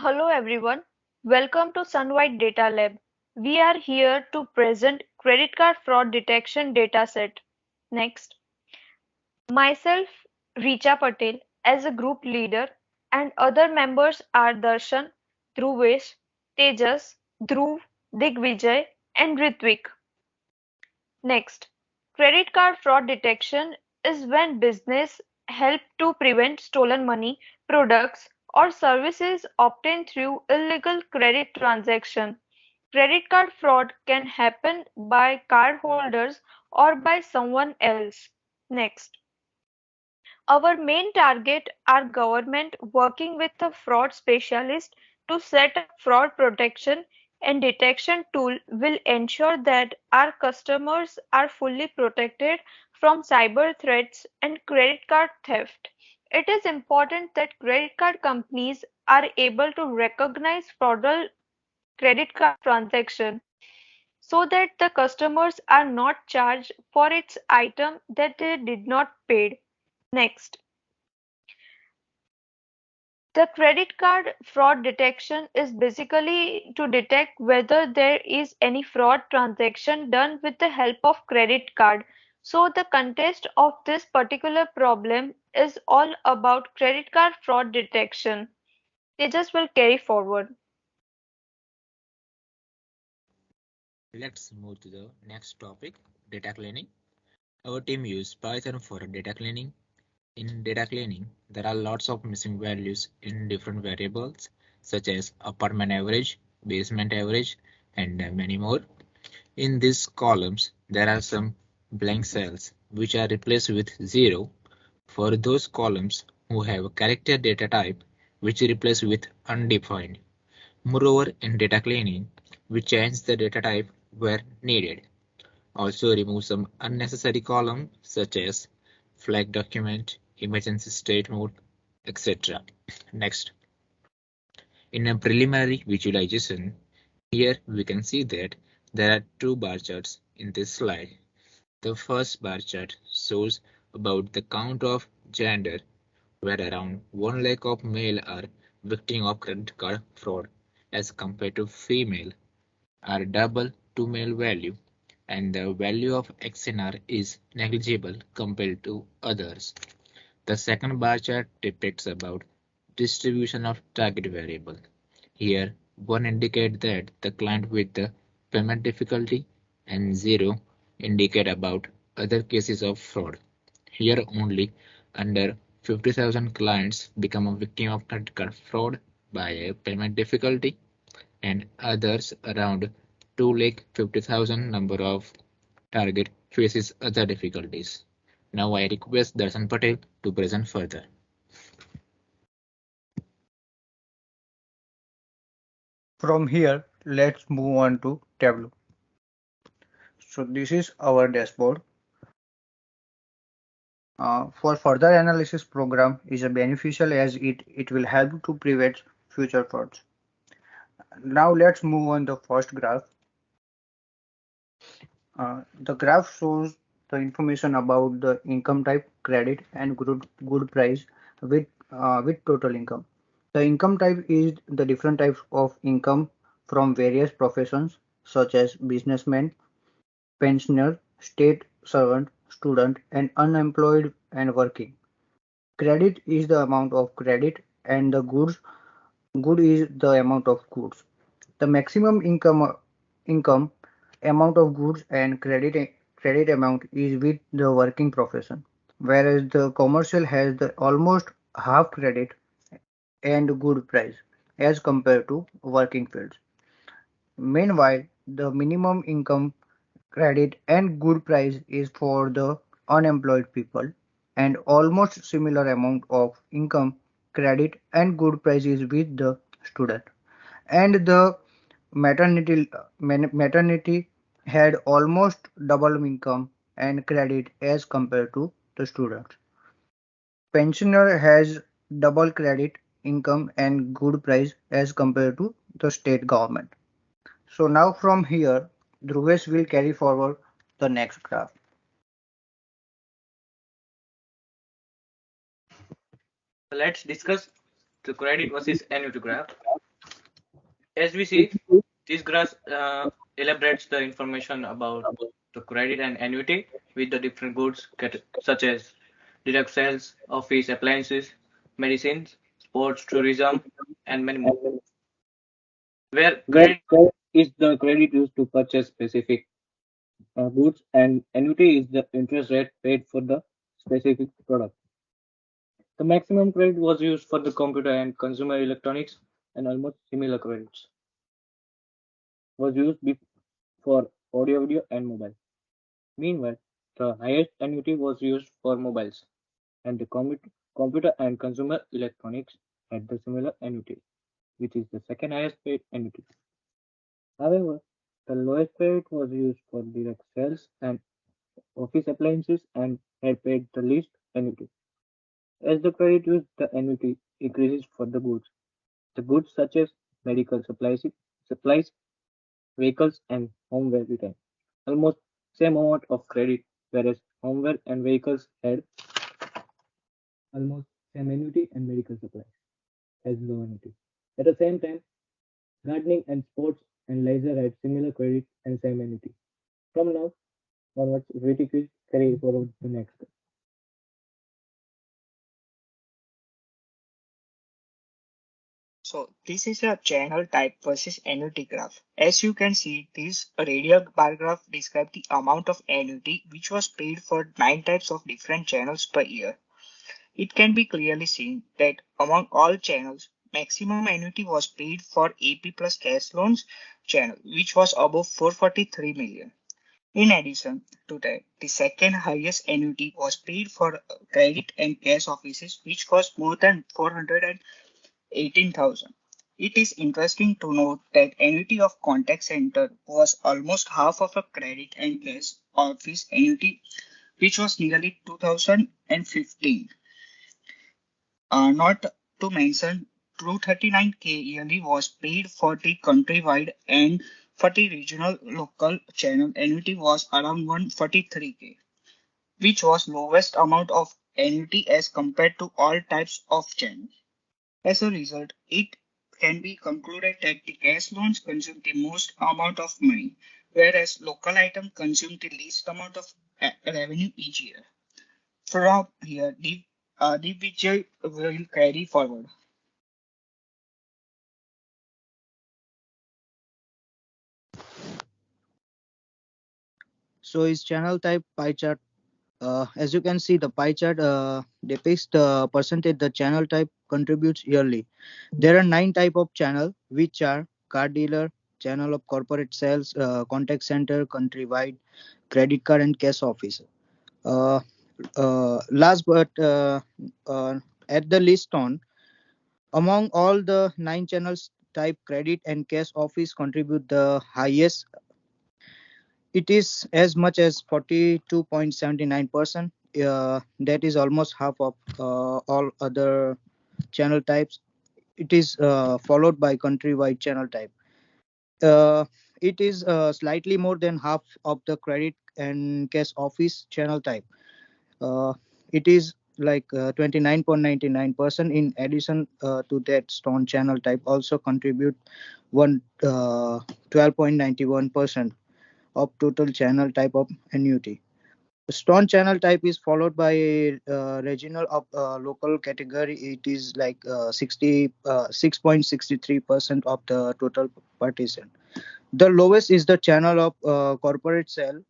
Hello everyone, welcome to Sunwhite Datalab. We are here to present credit card fraud detection dataset. Next, myself, Richa Patel, as a group leader, and other members are Darshan, Dhruvesh, Tejas, Dhruv, Dighvijay, and Ritvik. Next, credit card fraud detection is when business help to prevent stolen money, products, or services obtained through illegal credit transaction. Credit card fraud can happen by cardholders or by someone else. Next, our main target are government working with a fraud specialist to set up fraud protection and detection tool will ensure that our customers are fully protected from cyber threats and credit card theft. It is important that credit card companies are able to recognize fraudulent credit card transaction so that the customers are not charged for its item that they did not pay. Next, the credit card fraud detection is basically to detect whether there is any fraud transaction done with the help of credit card. So the context of this particular problem is all about credit card fraud detection. Tejas will carry forward. Let's move to the next topic, data cleaning. Our team uses Python for data cleaning. In data cleaning, there are lots of missing values in different variables, such as apartment average, basement average, and many more. In these columns, there are some blank cells which are replaced with 0 for those columns who have a character data type which is replaced with undefined. Moreover, in data cleaning, we change the data type where needed. Also remove some unnecessary columns such as flag document, emergency state mode, etc. Next, in a preliminary visualization, here we can see that there are two bar charts in this slide. The first bar chart shows about the count of gender, where around 1 lakh of male are victim of credit card fraud as compared to female are double to male value, and the value of XNR is negligible compared to others. The second bar chart depicts about distribution of target variable. Here, 1 indicates that the client with the payment difficulty and 0 indicate about other cases of fraud. Here only under 50,000 clients become a victim of credit card fraud by a payment difficulty and others around 2,50,000 number of target faces other difficulties. Now I request Darshan Patel to present further. From here, let's move on to Tableau. So this is our dashboard. For further analysis, program is a beneficial as it will help to prevent future frauds. Now let's move on the first graph. The graph shows the information about the income type, credit, and good price with total income. The income type is the different types of income from various professions such as businessman, pensioner, state servant, student, and unemployed and working. Credit is the amount of credit and the good is the amount of goods. The maximum income amount of goods and credit amount is with the working profession, whereas the commercial has the almost half credit and good price as compared to working fields. Meanwhile, the minimum income credit and good price is for the unemployed people and almost similar amount of income credit and good price is with the student. And the maternity had almost double income and credit as compared to the student. Pensioner has double credit income and good price as compared to the state government. So now from here, Dhruvesh will carry forward the next graph. Let's discuss the credit versus annuity graph. As we see, this graph elaborates the information about the credit and annuity with the different goods such as direct sales, office appliances, medicines, sports, tourism, and many more. Where Where credit credit is the credit used to purchase specific goods and annuity is the interest rate paid for the specific product. The maximum credit was used for the computer and consumer electronics and almost similar credits was used for audio video and mobile. Meanwhile, the highest annuity was used for mobiles and the computer and consumer electronics had the similar annuity, which is the second highest paid annuity. However, the lowest credit was used for direct sales and office appliances and had paid the least annuity. As the credit used, the annuity increases for the goods. The goods such as medical supplies, vehicles, and homeware return almost same amount of credit, whereas homeware and vehicles had almost same annuity and medical supplies has low annuity. At the same time, gardening and sports and leisure had similar credit and same annuity. From now onwards, Ritvik will carry forward the next. So this is a channel type versus annuity graph. As you can see, this radial bar graph describes the amount of annuity which was paid for 9 types of different channels per year. It can be clearly seen that among all channels, maximum annuity was paid for AP plus cash loans channel, which was above 443 million. In addition to that, the second highest annuity was paid for credit and cash offices, which was more than 418,000. It is interesting to note that annuity of contact center was almost half of a credit and cash office annuity, which was nearly 2015. Not to mention, 239K yearly was paid for the countrywide, and for the regional local channel annuity was around 143K, which was lowest amount of annuity as compared to all types of channels. As a result, it can be concluded that the cash loans consume the most amount of money, whereas local items consume the least amount of revenue each year. From here, the Vijay will carry forward. So is channel type pie chart. As you can see, the pie chart depicts the percentage the channel type contributes yearly. There are 9 type of channel, which are car dealer, channel of corporate sales, contact center, countrywide, credit card, and cash office. Uh, Last but at the list on among all the 9 channels type, credit and cash office contribute the highest. It is as much as 42.79%. That is almost half of all other channel types. It is followed by countrywide channel type. Uh, it is slightly more than half of the credit and cash office channel type. Uh, it is like 29.99%. In addition to that, stone channel type also contribute 12.91% of total channel type of annuity. Stone channel type is followed by regional of local category. It is like 6.63% of the total partition. The lowest is the channel of corporate sale.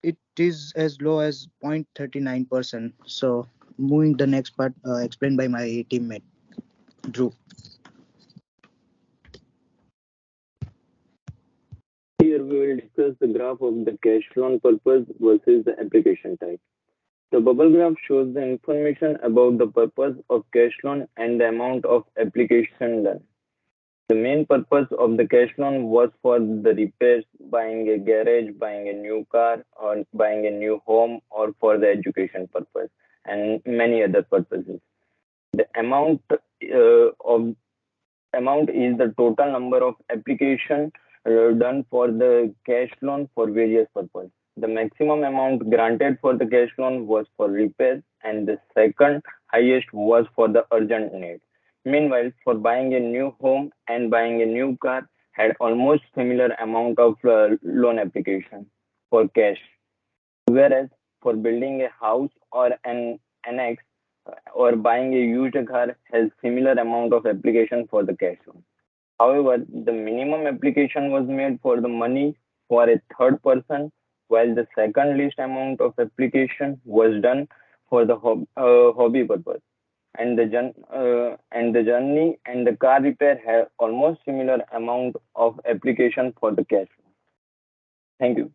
It is as low as 0.39%. So moving the next part explained by my teammate Dhruv. Here we will discuss the graph of the cash loan purpose versus the application type. The bubble graph shows the information about the purpose of cash loan and the amount of application done. The main purpose of the cash loan was for the repairs, buying a garage, buying a new car, or buying a new home, or for the education purpose, and many other purposes. The of amount is the total number of application done for the cash loan for various purposes. The maximum amount granted for the cash loan was for repairs, and the second highest was for the urgent need. Meanwhile, for buying a new home and buying a new car, had almost similar amount of loan application for cash, whereas for building a house or an annex or buying a used car has similar amount of application for the cash loan. However, the minimum application was made for the money for a third person, while the second least amount of application was done for the hobby purpose. And the journey and the car repair have almost similar amount of application for the cash. Thank you.